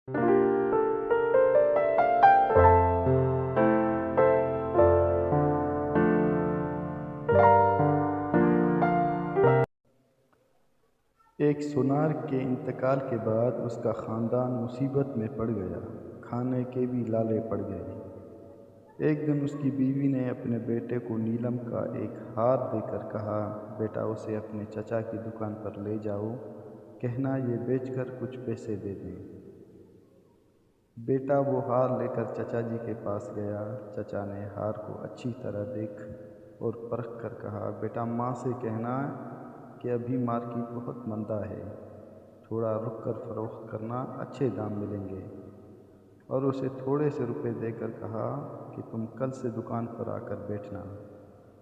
ایک سونار کے انتقال کے بعد اس کا خاندان مصیبت میں پڑ گیا، کھانے کے بھی لالے پڑ گئے۔ ایک دن اس کی بیوی نے اپنے بیٹے کو نیلم کا ایک ہار دے کر کہا، بیٹا اسے اپنے چچا کی دکان پر لے جاؤ، کہنا یہ بیچ کر کچھ پیسے دے دیں۔ بیٹا وہ ہار لے کر چچا جی کے پاس گیا۔ چچا نے ہار کو اچھی طرح دیکھ اور پرکھ کر کہا، بیٹا ماں سے کہنا کہ ابھی مارکیٹ بہت مندہ ہے، تھوڑا رک کر فروخت کرنا، اچھے دام ملیں گے۔ اور اسے تھوڑے سے روپے دے کر کہا کہ تم کل سے دکان پر آ کر بیٹھنا۔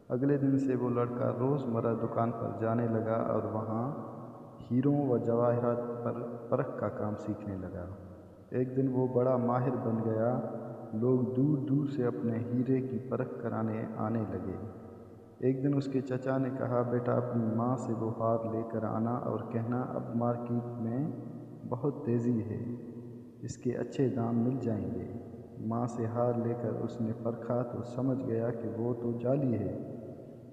اگلے دن سے وہ لڑکا روز مرہ دکان پر جانے لگا اور وہاں ہیروں و جواہرات پر پرکھ کا کام سیکھنے لگا۔ ایک دن وہ بڑا ماہر بن گیا، لوگ دور دور سے اپنے ہیرے کی پرکھ کرانے آنے لگے۔ ایک دن اس کے چچا نے کہا، بیٹا اپنی ماں سے وہ ہار لے کر آنا اور کہنا اب مارکیٹ میں بہت تیزی ہے، اس کے اچھے دام مل جائیں گے۔ ماں سے ہار لے کر اس نے پرکھا تو سمجھ گیا کہ وہ تو جعلی ہے۔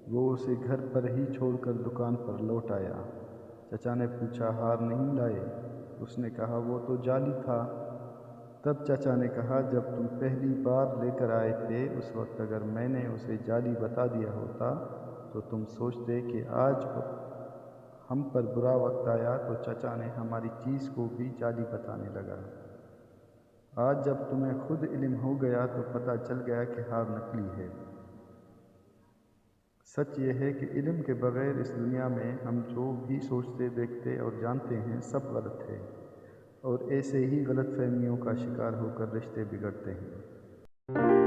وہ اسے گھر پر ہی چھوڑ کر دکان پر لوٹ آیا۔ چچا نے پوچھا، ہار نہیں لائے؟ اس نے کہا، وہ تو جعلی تھا۔ تب چچا نے کہا، جب تم پہلی بار لے کر آئے تھے اس وقت اگر میں نے اسے جعلی بتا دیا ہوتا تو تم سوچتے کہ آج ہم پر برا وقت آیا تو چچا نے ہماری چیز کو بھی جعلی بتانے لگا۔ آج جب تمہیں خود علم ہو گیا تو پتہ چل گیا کہ ہار نکلی ہے۔ سچ یہ ہے کہ علم کے بغیر اس دنیا میں ہم جو بھی سوچتے، دیکھتے اور جانتے ہیں سب غلط ہے، اور ایسے ہی غلط فہمیوں کا شکار ہو کر رشتے بگڑتے ہیں۔